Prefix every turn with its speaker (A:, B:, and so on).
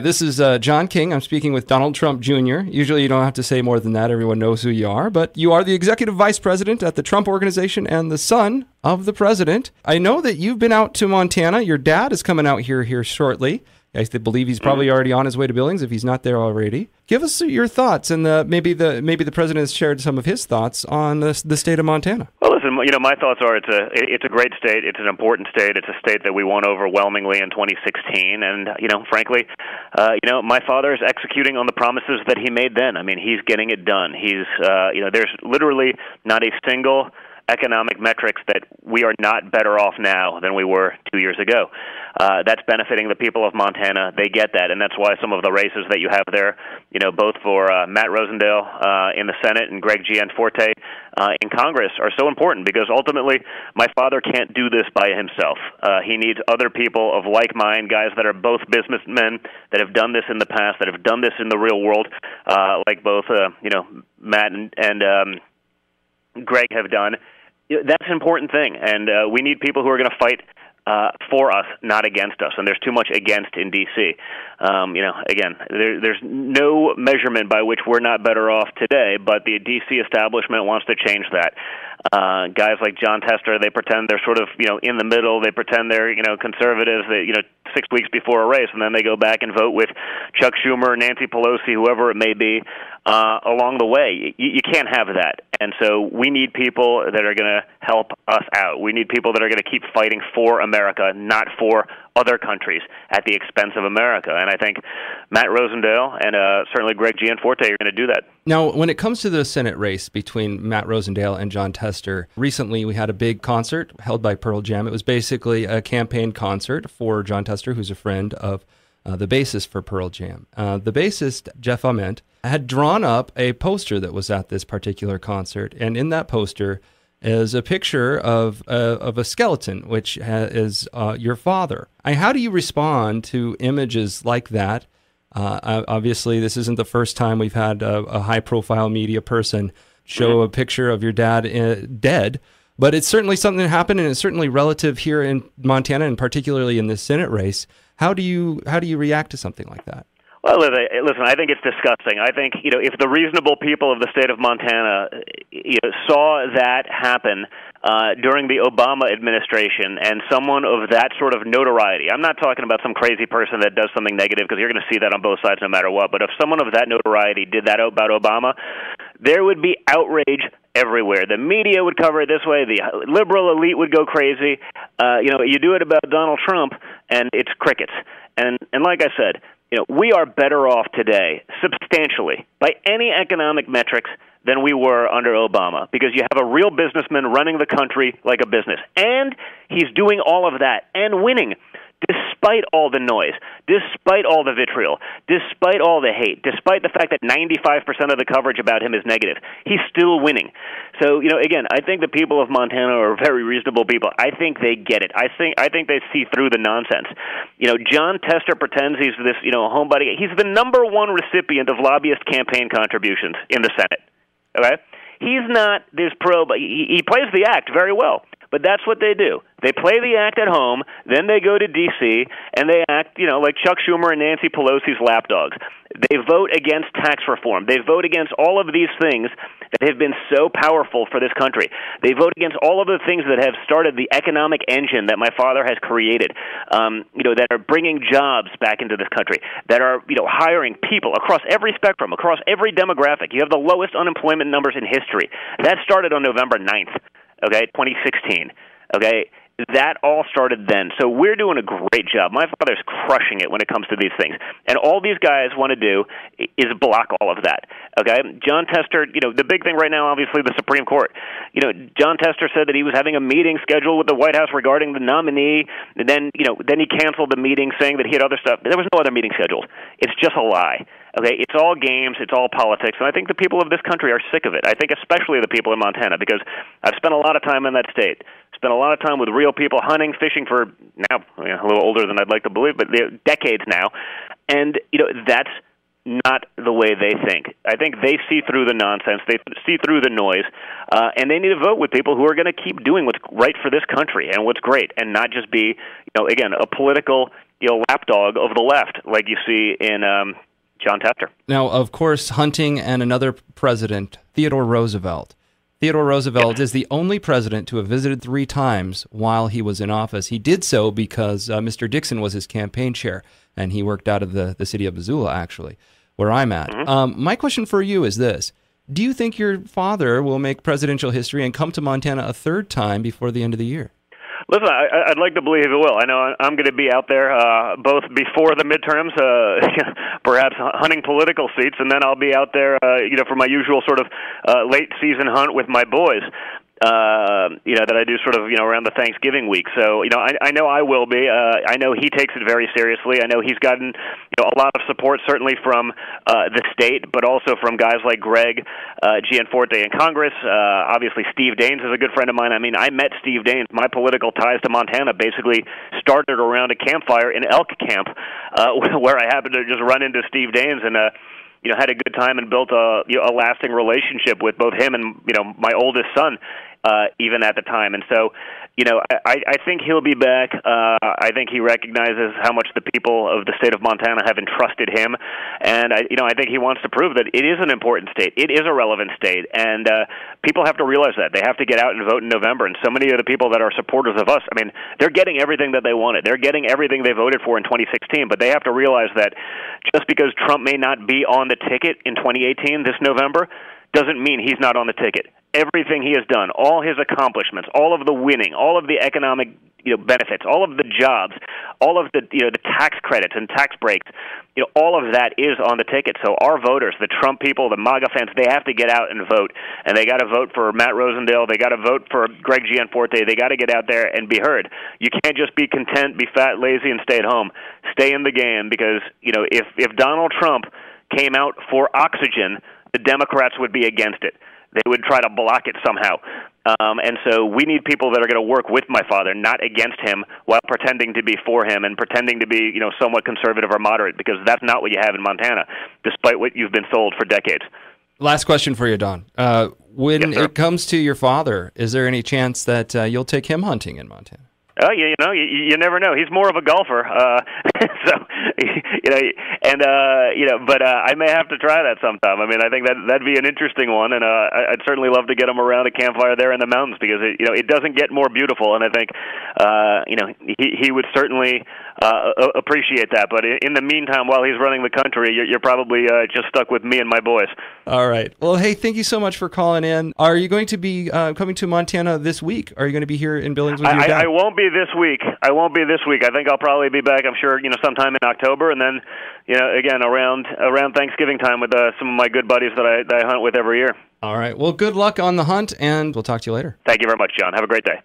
A: This is John King. I'm speaking with Donald Trump Jr. Usually you don't have to say more than that. Everyone knows who you are. But you are the executive vice president at the Trump Organization and the son of the president. I know that you've been out to Montana. Your dad is coming out here shortly. I believe he's probably already on his way to Billings if he's not there already. Give us your thoughts, and maybe the president has shared some of his thoughts on the state of Montana.
B: Well, listen, my thoughts are it's a great state. It's an important state. It's a state that we won overwhelmingly in 2016, and frankly, my father is executing on the promises that he made then. I mean, he's getting it done. He's there's literally not a single economic metrics that we are not better off now than we were 2 years ago. That's benefiting the people of Montana. They get that, and that's why some of the races that you have there, both for Matt Rosendale in the Senate and Greg Gianforte in Congress are so important, because ultimately my father can't do this by himself. He needs other people of like mind, guys that are both businessmen, that have done this in the past, that have done this in the real world, like both Matt and Greg have done. That's an important thing, and we need people who are going to fight for us, not against us. And there's too much against in D.C. Again, there's no measurement by which we're not better off today, but the D.C. establishment wants to change that. Guys like John Tester, they pretend they're sort of, in the middle. They pretend they're, conservatives, 6 weeks before a race, and then they go back and vote with Chuck Schumer, Nancy Pelosi, whoever it may be, along the way. You can't have that. And so we need people that are going to help us out. We need people that are going to keep fighting for America, not for other countries at the expense of America. And I think Matt Rosendale and certainly Greg Gianforte are going to do that.
A: Now, when it comes to the Senate race between Matt Rosendale and John Tester, recently we had a big concert held by Pearl Jam. It was basically a campaign concert for John Tester, who's a friend of the bassist for Pearl Jam. The bassist, Jeff Ament, had drawn up a poster that was at this particular concert, and in that poster is a picture of a skeleton, which is your father. How do you respond to images like that? Obviously, this isn't the first time we've had a high-profile media person show a picture of your dad dead, but it's certainly something that happened, and it's certainly relative here in Montana, and particularly in this Senate race. How do you react to something like that?
B: Well, listen, I think it's disgusting. I think, if the reasonable people of the state of Montana saw that happen during the Obama administration, and someone of that sort of notoriety, I'm not talking about some crazy person that does something negative, because you're going to see that on both sides no matter what, but if someone of that notoriety did that about Obama, there would be outrage everywhere. The media would cover it this way. The liberal elite would go crazy. You do it about Donald Trump, and it's crickets. And like I said, we are better off today, substantially, by any economic metrics than we were under Obama, because you have a real businessman running the country like a business. And he's doing all of that and winning, despite all the noise, despite all the vitriol, despite all the hate, despite the fact that 95% of the coverage about him is negative. He's still winning. So, again, I think the people of Montana are very reasonable people. I think they get it. I think they see through the nonsense. John Tester pretends he's this, homebody. He's the number one recipient of lobbyist campaign contributions in the Senate. Okay? He's not this pro, but he plays the act very well. But that's what they do. They play the act at home, then they go to D.C., and they act, like Chuck Schumer and Nancy Pelosi's lapdogs. They vote against tax reform. They vote against all of these things that have been so powerful for this country. They vote against all of the things that have started the economic engine that my father has created, that are bringing jobs back into this country, that are, hiring people across every spectrum, across every demographic. You have the lowest unemployment numbers in history. That started on November 9th. 2016, That all started then. So we're doing a great job. My father's crushing it when it comes to these things. And all these guys want to do is block all of that, John Tester, the big thing right now, obviously, the Supreme Court. John Tester said that he was having a meeting scheduled with the White House regarding the nominee, and then he canceled the meeting saying that he had other stuff. There was no other meeting scheduled. It's just a lie. It's all games, it's all politics, and I think the people of this country are sick of it. I think especially the people in Montana, because I've spent a lot of time in that state. Spent a lot of time with real people hunting, fishing for now, a little older than I'd like to believe, but decades now, and that's not the way they think. I think they see through the nonsense, they see through the noise, and they need to vote with people who are going to keep doing what's right for this country and what's great, and not just be, again, a political lapdog of the left, like you see in John Tester.
A: Now, of course, hunting and another president, Theodore Roosevelt. Theodore Roosevelt is the only president to have visited 3 times while he was in office. He did so because Mr. Dixon was his campaign chair, and he worked out of the city of Missoula, actually, where I'm at. My question for you is this. Do you think your father will make presidential history and come to Montana a 3rd time before the end of the year?
B: Listen, I'd like to believe it will. I know I'm going to be out there both before the midterms, perhaps hunting political seats, and then I'll be out there, for my usual sort of late season hunt with my boys. That I do sort of, around the Thanksgiving week. So, I know I will be. I know he takes it very seriously. I know he's gotten, a lot of support, certainly from the state, but also from guys like Greg Gianforte in Congress. Obviously, Steve Daines is a good friend of mine. I mean, I met Steve Daines. My political ties to Montana basically started around a campfire in elk camp, where I happened to just run into Steve Daines and, had a good time and built a lasting relationship with both him and, my oldest son, even at the time. And so, I think he'll be back. I think he recognizes how much the people of the state of Montana have entrusted him. And, I think he wants to prove that it is an important state. It is a relevant state. And people have to realize that. They have to get out and vote in November. And so many of the people that are supporters of us, I mean, they're getting everything that they wanted. They're getting everything they voted for in 2016. But they have to realize that just because Trump may not be on the ticket in 2018 this November doesn't mean he's not on the ticket. Everything he has done, all his accomplishments, all of the winning, all of the economic benefits, all of the jobs, all of the the tax credits and tax breaks, all of that is on the ticket. So our voters, the Trump people, the MAGA fans, they have to get out and vote, and they got to vote for Matt Rosendale. They got to vote for Greg Gianforte. They got to get out there and be heard. You can't just be content, be fat, lazy, and stay at home. Stay in the game because if Donald Trump came out for oxygen, the Democrats would be against it. They would try to block it somehow. And so we need people that are going to work with my father, not against him, while pretending to be for him and pretending to be, somewhat conservative or moderate, because that's not what you have in Montana, despite what you've been sold for decades.
A: Last question for you, Don. When it comes to your father, is there any chance that you'll take him hunting in Montana?
B: Oh, you never know. He's more of a golfer, but I may have to try that sometime. I mean, I think that'd be an interesting one, and I'd certainly love to get him around a campfire there in the mountains because it doesn't get more beautiful, and I think he would certainly appreciate that. But in the meantime, while he's running the country, you're probably just stuck with me and my boys.
A: All right. Well, hey, thank you so much for calling in. Are you going to be coming to Montana this week? Are you going to be here in Billings with your dad?
B: I won't be this week. I think I'll probably be back, I'm sure, sometime in October, and then, again, around Thanksgiving time with some of my good buddies that I hunt with every year.
A: All right. Well, good luck on the hunt, and we'll talk to you later.
B: Thank you very much, John. Have a great day.